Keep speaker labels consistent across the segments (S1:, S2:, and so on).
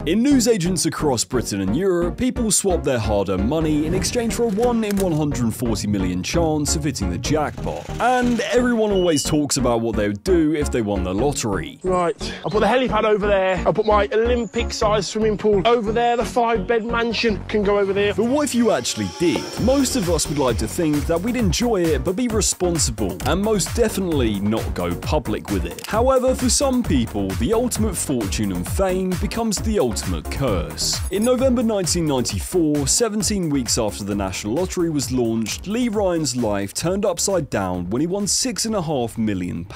S1: In newsagents across Britain and Europe, people swap their hard-earned money in exchange for a 1 in 140 million chance of hitting the jackpot. And everyone always talks about what they would do if they won the lottery.
S2: Right, I'll put the helipad over there, I'll put my Olympic-sized swimming pool over there, the 5-bed mansion can go over there.
S1: But what if you actually did? Most of us would like to think that we'd enjoy it but be responsible, and most definitely not go public with it. However, for some people, the ultimate fortune and fame becomes the ultimate curse. In November 1994, 17 weeks after the National Lottery was launched, Lee Ryan's life turned upside down when he won £6.5 million.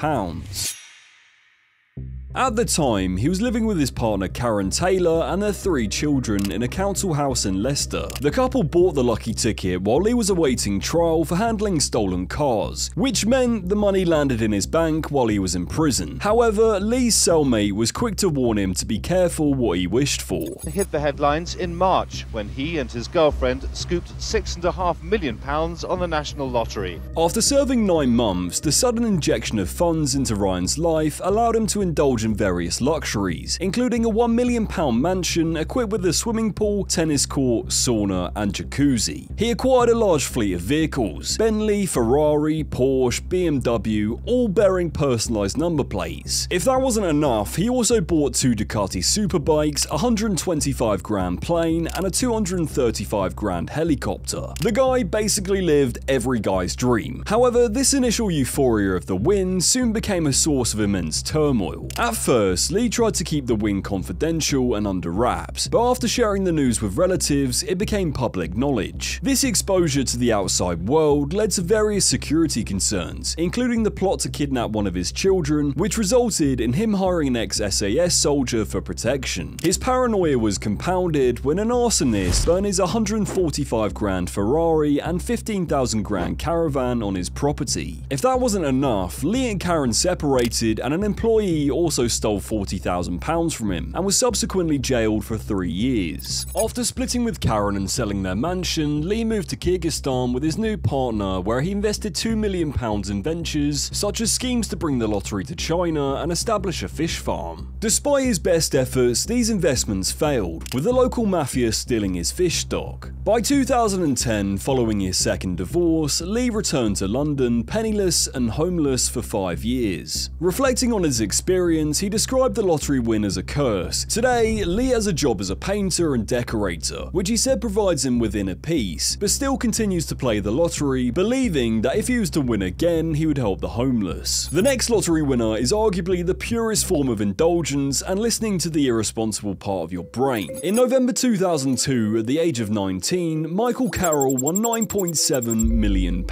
S1: At the time, he was living with his partner Karen Taylor and their 3 children in a council house in Leicester. The couple bought the lucky ticket while Lee was awaiting trial for handling stolen cars, which meant the money landed in his bank while he was in prison. However, Lee's cellmate was quick to warn him to be careful what he wished for.
S3: It hit the headlines in March when he and his girlfriend scooped £6.5 million on the National Lottery.
S1: After serving 9 months, the sudden injection of funds into Ryan's life allowed him to indulge in various luxuries, including a £1 million mansion equipped with a swimming pool, tennis court, sauna and jacuzzi. He acquired a large fleet of vehicles: Bentley, Ferrari, Porsche, BMW, all bearing personalised number plates. If that wasn't enough, he also bought 2 Ducati superbikes, a £125 grand plane and a £235 grand helicopter. The guy basically lived every guy's dream. However, this initial euphoria of the win soon became a source of immense turmoil. At first, Lee tried to keep the win confidential and under wraps, but after sharing the news with relatives, it became public knowledge. This exposure to the outside world led to various security concerns, including the plot to kidnap one of his children, which resulted in him hiring an ex-SAS soldier for protection. His paranoia was compounded when an arsonist burned his £145 grand Ferrari and £15,000 grand caravan on his property. If that wasn't enough, Lee and Karen separated, and an employee also stole £40,000 from him and was subsequently jailed for 3 years. After splitting with Karen and selling their mansion, Lee moved to Kyrgyzstan with his new partner, where he invested £2 million in ventures such as schemes to bring the lottery to China and establish a fish farm. Despite his best efforts, these investments failed, with the local mafia stealing his fish stock. By 2010, following his second divorce, Lee returned to London penniless and homeless for 5 years. Reflecting on his experience, he described the lottery win as a curse. Today, Lee has a job as a painter and decorator, which he said provides him with inner peace, but still continues to play the lottery, believing that if he was to win again, he would help the homeless. The next lottery winner is arguably the purest form of indulgence and listening to the irresponsible part of your brain. In November 2002, at the age of 19, Michael Carrol won £9.7 million.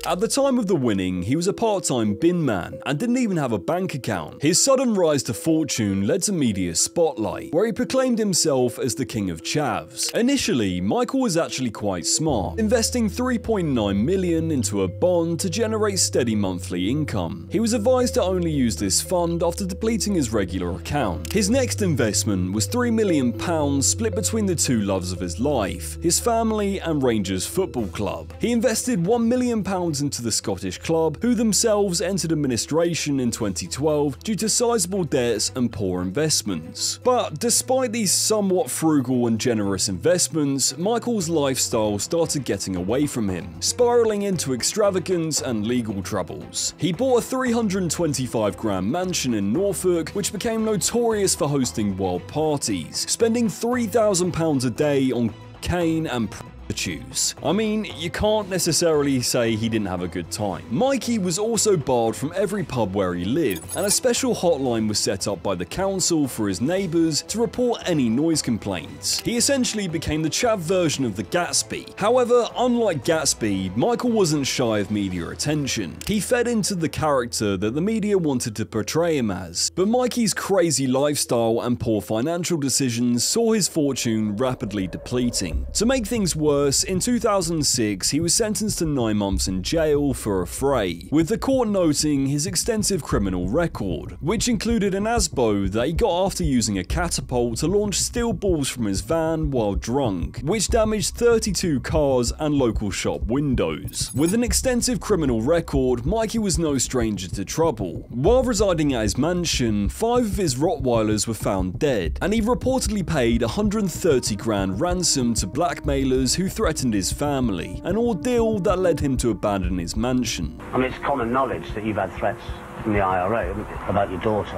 S1: At the time of the winning, he was a part-time bin man and didn't even have a bank account. His sudden rise to fortune led to media spotlight, where he proclaimed himself as the king of Chavs. Initially, Michael was actually quite smart, investing £3.9 million into a bond to generate steady monthly income. He was advised to only use this fund after depleting his regular account. His next investment was £3 million split between the 2 loves of his life, his family and Rangers Football Club. He invested £1 million into the Scottish club, who themselves entered administration in 2012 due to sizable debts and poor investments. But despite these somewhat frugal and generous investments, Michael's lifestyle started getting away from him, spiraling into extravagance and legal troubles. He bought a £325 grand mansion in Norfolk, which became notorious for hosting wild parties, spending £3,000 a day on cane and prostitutes. I mean, you can't necessarily say he didn't have a good time. Mikey was also barred from every pub where he lived, and a special hotline was set up by the council for his neighbours to report any noise complaints. He essentially became the Chav version of the Gatsby. However, unlike Gatsby, Michael wasn't shy of media attention. He fed into the character that the media wanted to portray him as, but Mikey's crazy lifestyle and poor financial decisions saw his fortune rapidly depleting. To make things worse, worse, in 2006 he was sentenced to 9 months in jail for a fray, with the court noting his extensive criminal record, which included an ASBO that he got after using a catapult to launch steel balls from his van while drunk, which damaged 32 cars and local shop windows. With an extensive criminal record, Mikey was no stranger to trouble. While residing at his mansion, 5 of his Rottweilers were found dead, and he reportedly paid 130 grand ransom to blackmailers who threatened his family, an ordeal that led him to abandon his mansion.
S4: I mean, it's common knowledge that you've had threats from the IRA about your daughter.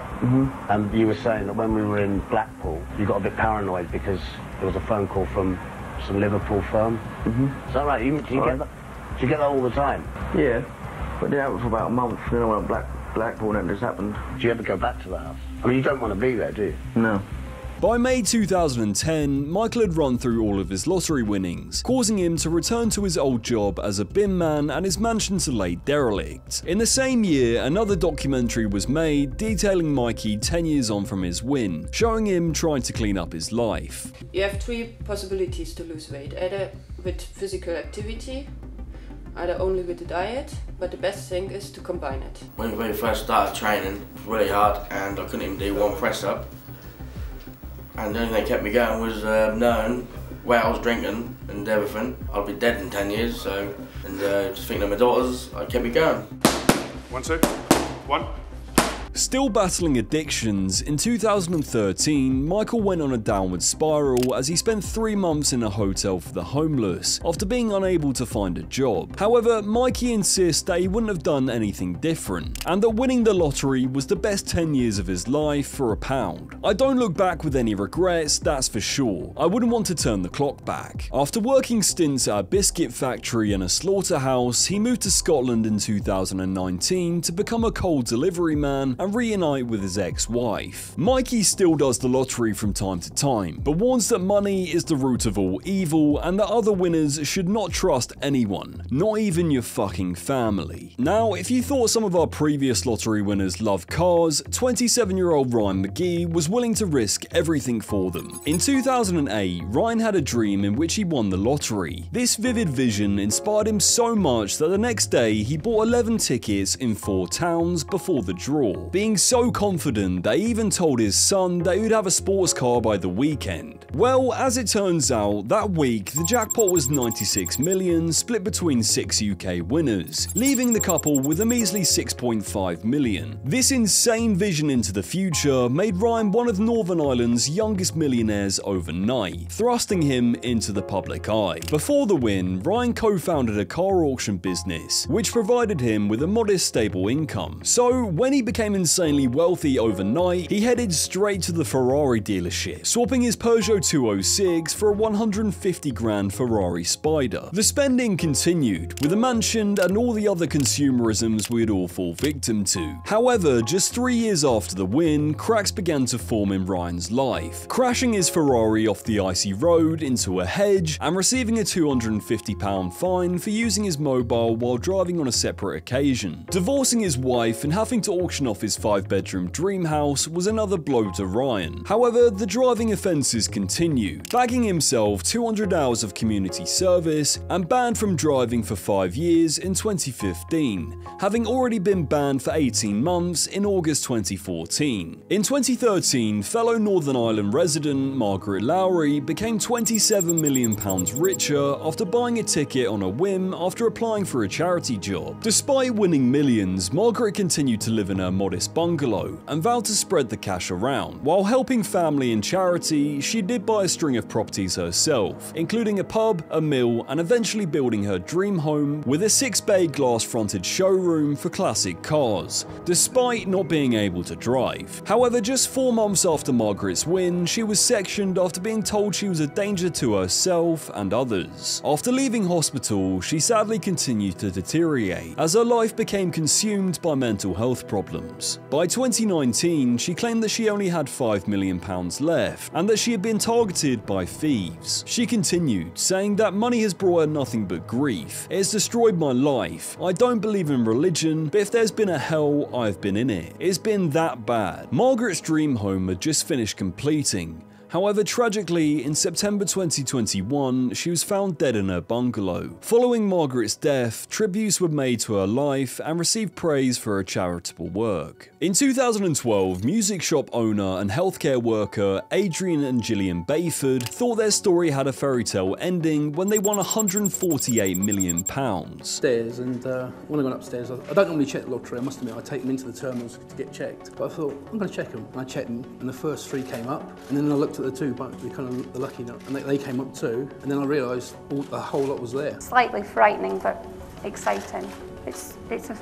S4: And you were saying that when we were in Blackpool, you got a bit paranoid because there was a phone call from some Liverpool firm. Is that right? Do you get that? Do you get that all the time?
S5: Yeah, but it happened for about a month. Then I went to Blackpool and this happened.
S4: Do you ever go back to the house? I mean, you don't want to be there, do you?
S5: No.
S1: By May 2010, Michael had run through all of his lottery winnings, causing him to return to his old job as a bin man and his mansion to lay derelict. In the same year, another documentary was made detailing Mikey 10 years on from his win, showing him trying to clean up his life.
S6: You have 3 possibilities to lose weight, either with physical activity, either only with the diet, but the best thing is to combine it.
S7: When we first started training, it was really hard and I couldn't even do 1 press up. And the only thing that kept me going was knowing where I was drinking and everything. I'll be dead in 10 years, so, and just thinking of my daughters, it kept me going.
S2: 1, 2, 1.
S1: Still battling addictions, in 2013, Michael went on a downward spiral as he spent 3 months in a hotel for the homeless after being unable to find a job. However, Mikey insists that he wouldn't have done anything different, and that winning the lottery was the best 10 years of his life for £1. I don't look back with any regrets, that's for sure. I wouldn't want to turn the clock back. After working stints at a biscuit factory and a slaughterhouse, he moved to Scotland in 2019 to become a coal delivery man and reunite with his ex-wife. Mikey still does the lottery from time to time, but warns that money is the root of all evil and that other winners should not trust anyone, not even your fucking family. Now, if you thought some of our previous lottery winners loved cars, 27-year-old Ryan Magee was willing to risk everything for them. In 2008, Ryan had a dream in which he won the lottery. This vivid vision inspired him so much that the next day he bought 11 tickets in 4 towns before the draw, being so confident that he even told his son that he would have a sports car by the weekend. Well, as it turns out, that week the jackpot was 96 million split between 6 UK winners, leaving the couple with a measly 6.5 million. This insane vision into the future made Ryan one of Northern Ireland's youngest millionaires overnight, thrusting him into the public eye. Before the win, Ryan co-founded a car auction business, which provided him with a modest stable income. So when he became insanely wealthy overnight, he headed straight to the Ferrari dealership, swapping his Peugeot 206 for a 150 grand Ferrari Spider. The spending continued, with the mansion and all the other consumerisms we'd all fall victim to. However, just 3 years after the win, cracks began to form in Ryan's life, crashing his Ferrari off the icy road into a hedge and receiving a £250 fine for using his mobile while driving on a separate occasion. Divorcing his wife and having to auction off his 5-bedroom dream house was another blow to Ryan. However, the driving offences continued, bagging himself 200 hours of community service and banned from driving for 5 years in 2015, having already been banned for 18 months in August 2014. In 2013, fellow Northern Ireland resident Margaret Loughrey became £27 million richer after buying a ticket on a whim after applying for a charity job. Despite winning millions, Margaret continued to live in her modest bungalow and vowed to spread the cash around. While helping family and charity, she did buy a string of properties herself, including a pub, a mill, and eventually building her dream home with a 6-bay glass-fronted showroom for classic cars, despite not being able to drive. However, just 4 months after Margaret's win, she was sectioned after being told she was a danger to herself and others. After leaving hospital, she sadly continued to deteriorate as her life became consumed by mental health problems. By 2019, she claimed that she only had £5 million left and that she had been targeted by thieves. She continued, saying that money has brought her nothing but grief. It has destroyed my life. I don't believe in religion, but if there's been a hell, I've been in it. It's been that bad. Margaret's dream home had just finished completing, However, tragically, in September 2021, she was found dead in her bungalow. Following Margaret's death, tributes were made to her life and received praise for her charitable work. In 2012, music shop owner and healthcare worker Adrian and Gillian Bayford thought their story had a fairy tale ending when they won £148 million.
S8: Upstairs, and when I went upstairs, I don't normally check the lottery, I must admit, I take them into the terminals to get checked. But I thought, I'm going to check them. And I checked them, and the first 3 came up, and then I looked at the 2, but we kind of the lucky note, and they came up too, and then I realised the whole lot was there.
S9: Slightly frightening, but exciting. It's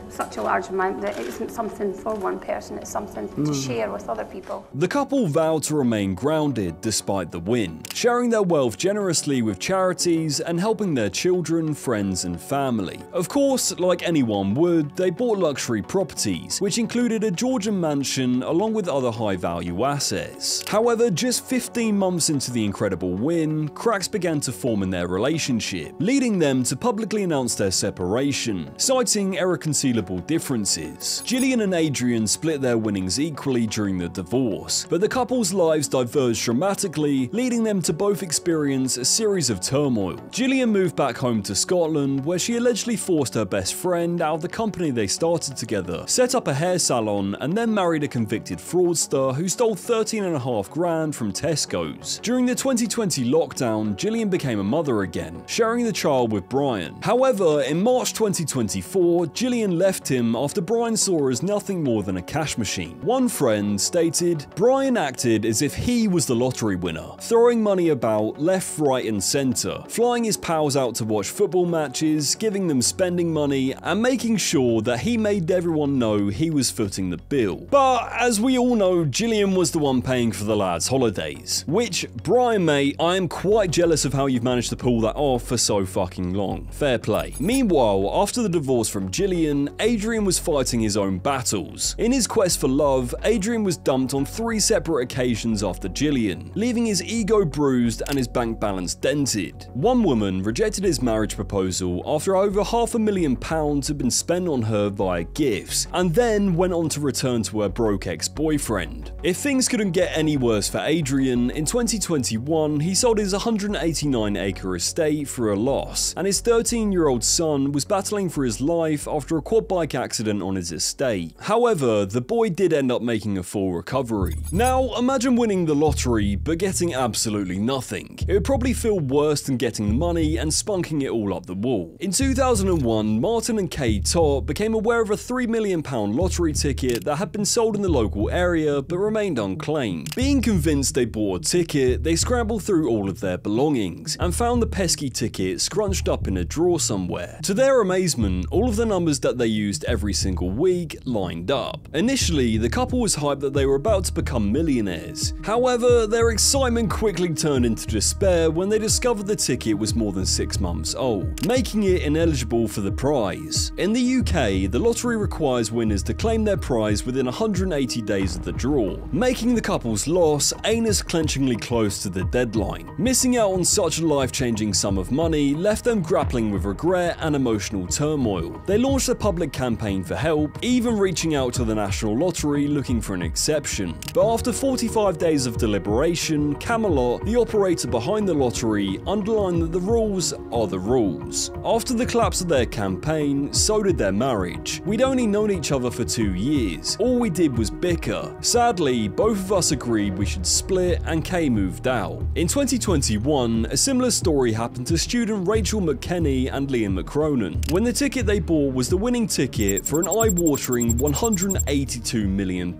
S9: such a large amount that it isn't something for one person, it's something to share with other people.
S1: The couple vowed to remain grounded despite the win, sharing their wealth generously with charities and helping their children, friends and family. Of course, like anyone would, they bought luxury properties, which included a Georgian mansion along with other high-value assets. However, just 15 months into the incredible win, cracks began to form in their relationship, leading them to publicly announce their separation, citing irreconcilable differences. Gillian and Adrian split their winnings equally during the divorce, but the couple's lives diverged dramatically, leading them to both experience a series of turmoil. Gillian moved back home to Scotland, where she allegedly forced her best friend out of the company they started together, set up a hair salon, and then married a convicted fraudster who stole $13.5 grand from Tesco's. During the 2020 lockdown, Gillian became a mother again, sharing the child with Brian. However, in March 2024, Gillian left him after Brian saw her as nothing more than a cash machine. One friend stated, "Brian acted as if he was the lottery winner, throwing money about left, right and centre, flying his pals out to watch football matches, giving them spending money, and making sure that he made everyone know he was footing the bill." But as we all know, Gillian was the one paying for the lads' holidays. Which, Brian mate, I am quite jealous of how you've managed to pull that off for so fucking long. Fair play. Meanwhile, after the divorce from Gillian, Adrian was fighting his own battles. In his quest for love, Adrian was dumped on 3 separate occasions after Gillian, leaving his ego bruised and his bank balance dented. One woman rejected his marriage proposal after over £500,000 had been spent on her via gifts, and then went on to return to her broke ex-boyfriend. If things couldn't get any worse for Adrian, in 2021 he sold his 189-acre estate for a loss, and his 13-year-old son was battling for his life after a quad bike accident on his estate. However, the boy did end up making a full recovery. Now, imagine winning the lottery but getting absolutely nothing. It would probably feel worse than getting the money and spunking it all up the wall. In 2001, Martin and Kay Tott became aware of a £3 million lottery ticket that had been sold in the local area but remained unclaimed. Being convinced they bought a ticket, they scrambled through all of their belongings and found the pesky ticket scrunched up in a drawer somewhere. To their amazement, all of the numbers that they used every single week lined up. Initially, the couple was hyped that they were about to become millionaires. However, their excitement quickly turned into despair when they discovered the ticket was more than 6 months old, making it ineligible for the prize. In the UK, the lottery requires winners to claim their prize within 180 days of the draw, making the couple's loss anus-clenchingly close to the deadline. Missing out on such a life-changing sum of money left them grappling with regret and emotional turmoil. They launched a public campaign for help, even reaching out to the National Lottery looking for an exception. But after 45 days of deliberation, Camelot, the operator behind the lottery, underlined that the rules are the rules. After the collapse of their campaign, so did their marriage. We'd only known each other for 2 years. All we did was bicker. Sadly, both of us agreed we should split and Kay moved out. In 2021, a similar story happened to student Rachel McKenney and Liam McCronan, when the ticket they bought was the winning ticket for an eye-watering £182 million.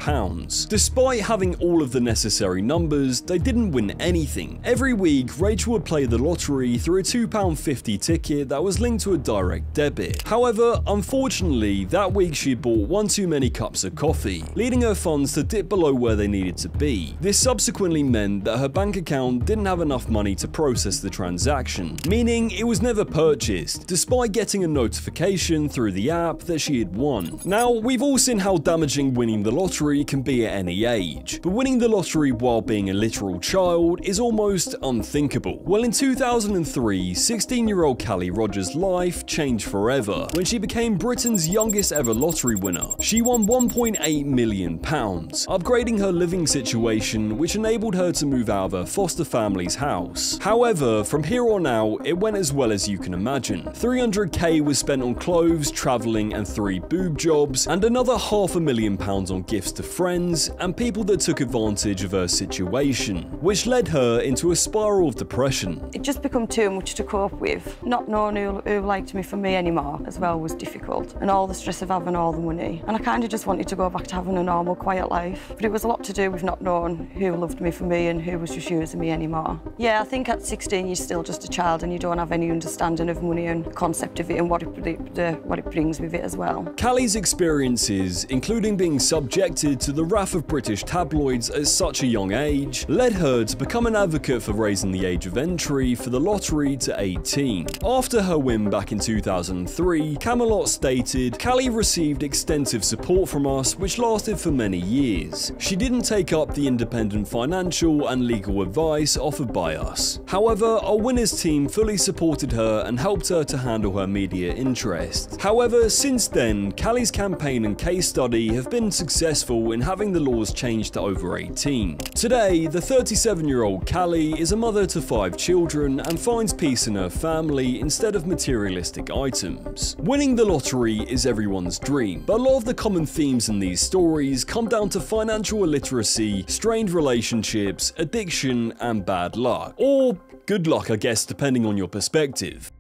S1: Despite having all of the necessary numbers, they didn't win anything. Every week, Rachel would play the lottery through a £2.50 ticket that was linked to a direct debit. However, unfortunately, that week she had bought one too many cups of coffee, leading her funds to dip below where they needed to be. This subsequently meant that her bank account didn't have enough money to process the transaction, meaning it was never purchased, despite getting a notification through the app that she had won. Now, we've all seen how damaging winning the lottery can be at any age, but winning the lottery while being a literal child is almost unthinkable. Well, in 2003, 16-year-old Callie Rogers' life changed forever when she became Britain's youngest ever lottery winner. She won £1.8 million, upgrading her living situation, which enabled her to move out of her foster family's house. However, from here on out, it went as well as you can imagine. 300k was spent on clothes, travelling and 3 boob jobs, and another £500,000 on gifts to friends and people that took advantage of her situation, which led her into a spiral of depression.
S10: It just became too much to cope with. Not knowing who liked me for me anymore as well was difficult, and all the stress of having all the money. And I kind of just wanted to go back to having a normal, quiet life. But it was a lot to do with not knowing who loved me for me and who was just using me anymore. Yeah, I think at 16 you're still just a child and you don't have any understanding of money and concept of it and what it brings with it as well.
S1: Callie's experiences, including being subjected to the wrath of British tabloids at such a young age, led her to become an advocate for raising the age of entry for the lottery to 18. After her win back in 2003, Camelot stated, "Callie received extensive support from us which lasted for many years. She didn't take up the independent financial and legal advice offered by us. However, our winners team fully supported her and helped her to handle her media interest. However, since then, Callie's campaign and case study have been successful in having the laws changed to over 18. Today, the 37-year-old Callie is a mother to 5 children and finds peace in her family instead of materialistic items. Winning the lottery is everyone's dream, but a lot of the common themes in these stories come down to financial illiteracy, strained relationships, addiction, and bad luck. Or good luck, I guess, depending on your perspective.